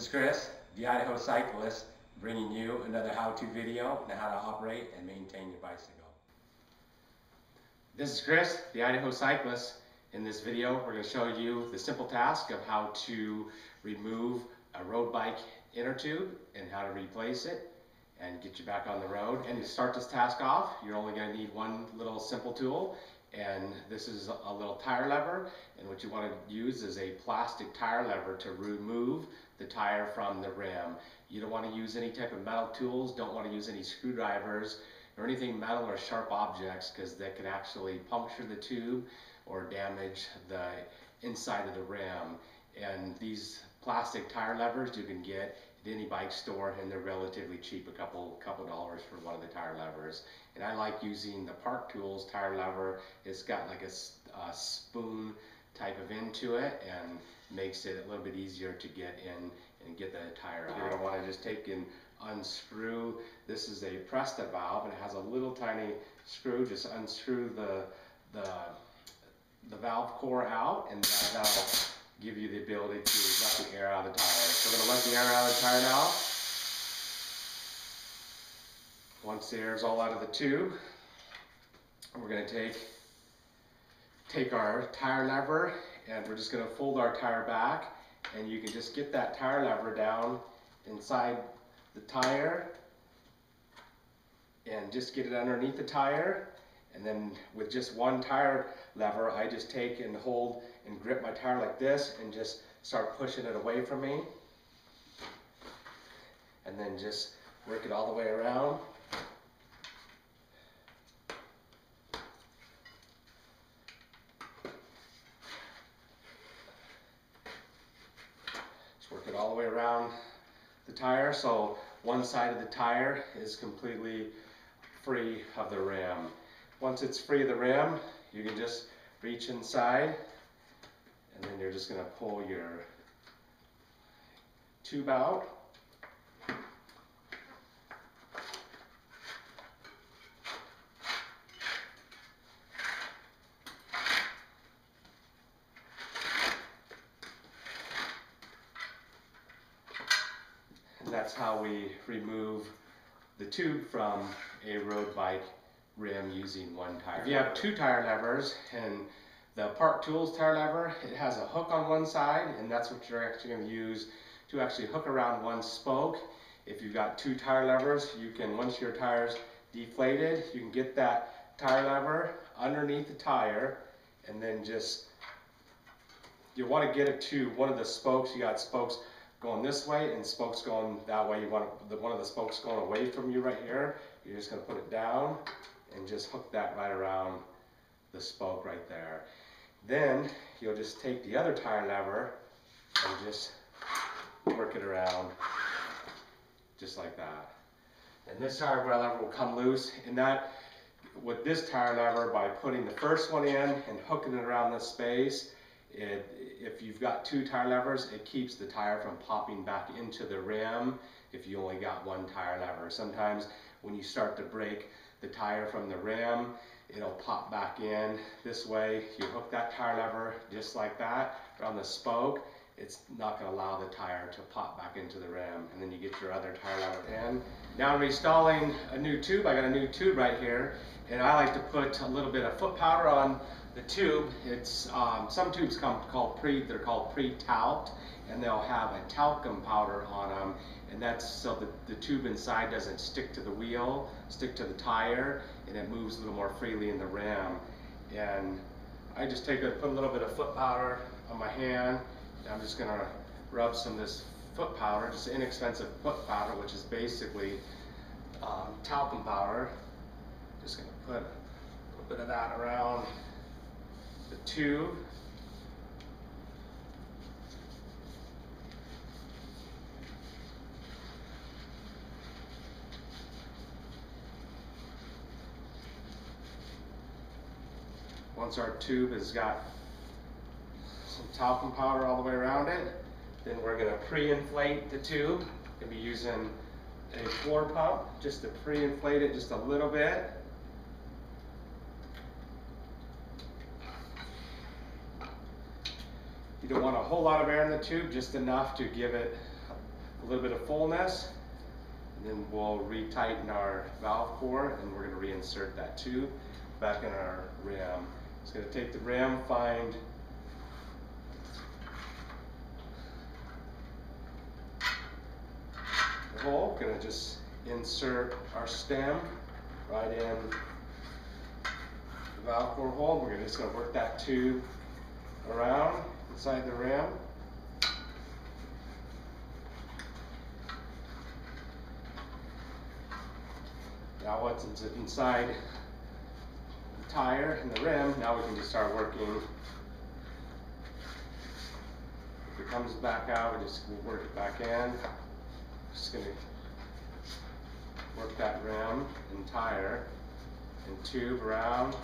is Chris, the Idaho cyclist, bringing you another how-to video on how to operate and maintain your bicycle. This is Chris, the Idaho cyclist. In this video, we're going to show you the simple task of how to remove a road bike inner tube and how to replace it and get you back on the road. And to start this task off, you're only going to need one little simple tool, and this is a little tire lever. And what you want to use is a plastic tire lever to remove the tire from the rim. You don't want to use any type of metal tools, don't want to use any screwdrivers or anything metal or sharp objects, because that can actually puncture the tube or damage the inside of the rim. And these plastic tire levers you can get at any bike store, and they're relatively cheap, a couple dollars for one of the tire levers. And I like using the Park Tools tire lever. It's got like a spoon type of end to it and makes it a little bit easier to get in and get the tire out. You're going to want to just take and unscrew. This is a Presta valve, and it has a little tiny screw. Just unscrew the valve core out, and that'll give you the ability to let the air out of the tire. So we're going to let the air out of the tire now. Once the air is all out of the tube, we're going to take our tire lever, and we're just going to fold our tire back, and you can just get that tire lever down inside the tire and just get it underneath the tire. And then with just one tire lever, I just take and hold and grip my tire like this and just start pushing it away from me, and then just work it all the way around. Work it all the way around the tire, so one side of the tire is completely free of the rim. Once it's free of the rim, you can just reach inside, and then you're just going to pull your tube out. And that's how we remove the tube from a road bike rim using one tire. If you have two tire levers, and the Park Tools tire lever, it has a hook on one side, and that's what you're actually going to use to actually hook around one spoke. If you've got two tire levers, you can, once your tire's deflated, you can get that tire lever underneath the tire, and then just, you want to get it to one of the spokes. You got spokes going this way and spokes going that way. You want one of the spokes going away from you right here. You're just going to put it down and just hook that right around the spoke right there. Then you'll just take the other tire lever and just work it around just like that. And this tire lever will come loose, and that, with this tire lever, by putting the first one in and hooking it around this space, if you've got two tire levers, it keeps the tire from popping back into the rim if you only got one tire lever. Sometimes when you start to break the tire from the rim, it'll pop back in. This way, you hook that tire lever just like that around the spoke, it's not going to allow the tire to pop back into the rim, and then you get your other tire lever in. Now I'm installing a new tube. I got a new tube right here, and I like to put a little bit of foot powder on the tube. It's some tubes they're called pre-talced, and they'll have a talcum powder on them, and that's so that the tube inside doesn't stick to the wheel, stick to the tire, and it moves a little more freely in the rim. And I just put a little bit of foot powder on my hand, and I'm just going to rub some of this foot powder, just inexpensive foot powder, which is basically talcum powder. Just going to put a little bit of that around the tube. Once our tube has got some talcum powder all the way around it, then we're going to pre-inflate the tube. We'll be using a floor pump just to pre-inflate it just a little bit. You don't want a whole lot of air in the tube, just enough to give it a little bit of fullness. And then we'll retighten our valve core, and we're going to reinsert that tube back in our rim. It's going to take the rim, find the hole. We're going to just insert our stem right in the valve core hole. We're just going to work that tube around inside the rim. Now once it's inside the tire and the rim, now we can just start working. If it comes back out, we'll work it back in. Just going to work that rim and tire and tube around.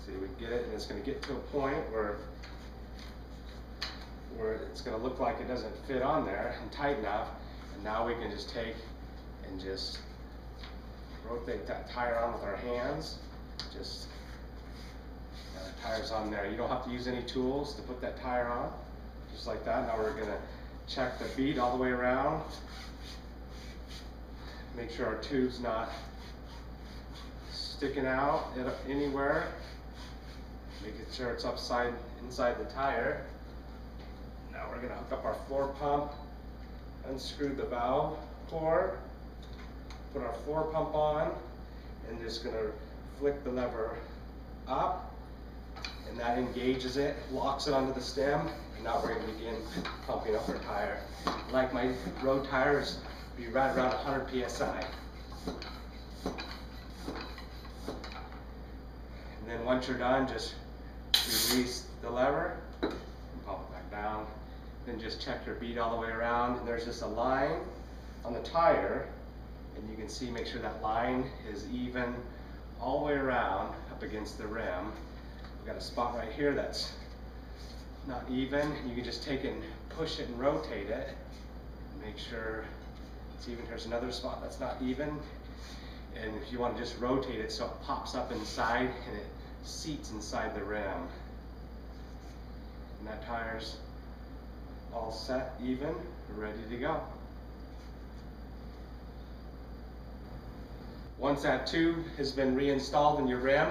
See, we get it, and it's going to get to a point where it's going to look like it doesn't fit on there and tight enough. And now we can just take and just rotate that tire on with our hands. Just the tire's on there. You don't have to use any tools to put that tire on. Just like that. Now we're going to check the bead all the way around. Make sure our tube's not sticking out anywhere. Making sure it's inside the tire. Now we're going to hook up our floor pump, unscrew the valve core, put our floor pump on, and just going to flick the lever up, and that engages it, locks it onto the stem, and now we're going to begin pumping up our tire. Like my road tires, be right around 100 psi. And then once you're done, just release the lever and pump it back down. Then just check your bead all the way around, and there's just a line on the tire, and you can see, make sure that line is even all the way around up against the rim. We've got a spot right here that's not even. You can just take it and push it and rotate it. Make sure it's even. Here's another spot that's not even. And if you want to just rotate it so it pops up inside and it seats inside the rim. And that tire's all set, even, ready to go. Once that tube has been reinstalled in your rim,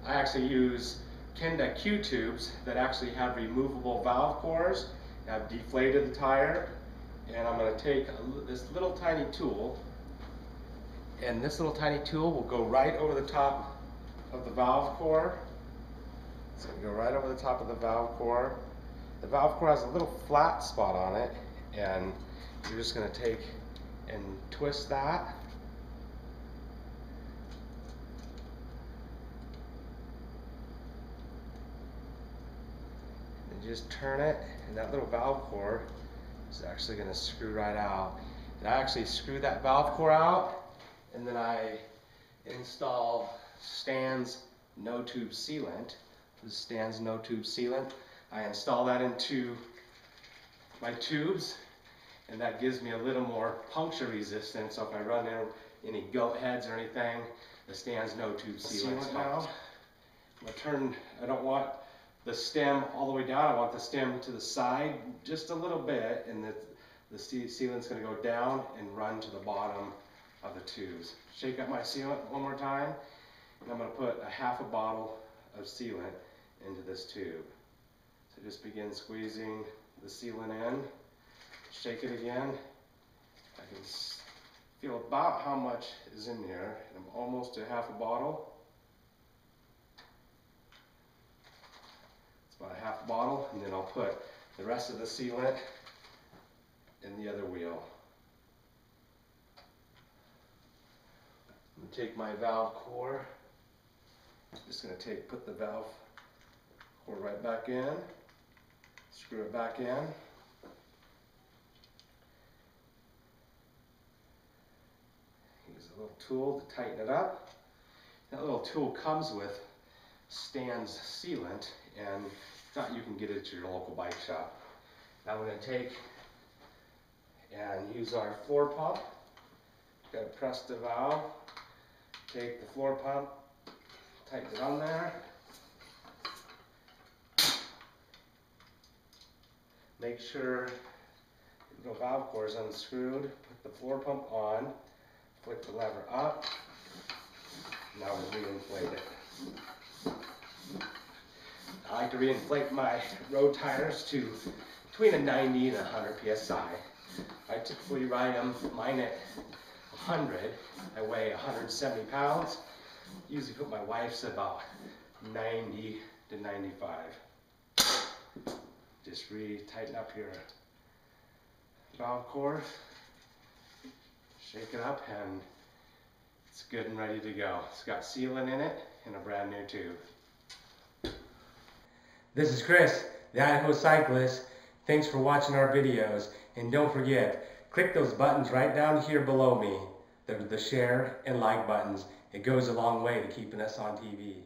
I actually use Kenda Q tubes that actually have removable valve cores. I've deflated the tire, and I'm going to take this little tiny tool, and this little tiny tool will go right over the top of the valve core. It's going to go right over the top of the valve core. The valve core has a little flat spot on it, and you're just going to take and twist that. And just turn it, and that little valve core is actually going to screw right out. And I actually screw that valve core out, and then I install Stan's no tube sealant. This Stan's no tube sealant. I install that into my tubes, and that gives me a little more puncture resistance. So if I run in any goat heads or anything, the Stan's no tube sealant now. I'm gonna turn. I don't want the stem all the way down. I want the stem to the side just a little bit, and the sealant's going to go down and run to the bottom of the tubes. Shake up my sealant one more time, and I'm going to put a half a bottle of sealant into this tube. So just begin squeezing the sealant in. Shake it again. I can feel about how much is in there. I'm almost to half a bottle. It's about a half bottle, and then I'll put the rest of the sealant in the other wheel. I'm going to take my valve core. Just going to put the valve core right back in. Screw it back in. Use a little tool to tighten it up. That little tool comes with Stan's sealant, and thought you can get it at your local bike shop. Now we're going to take and use our floor pump. Got to press the valve, take the floor pump, tighten it on there. Make sure the valve core is unscrewed, put the floor pump on, flick the lever up, now we'll reinflate it. I like to reinflate my road tires to between a 90 and 100 psi. I typically ride them, mine at 100, I weigh 170 pounds. Usually put my wife's about 90 to 95. Just tighten up your valve core, shake it up, and it's good and ready to go. It's got sealant in it and a brand new tube. This is Chris, the Idaho Cyclist. Thanks for watching our videos, and don't forget, click those buttons right down here below me. They're the share and like buttons. It goes a long way to keeping us on TV.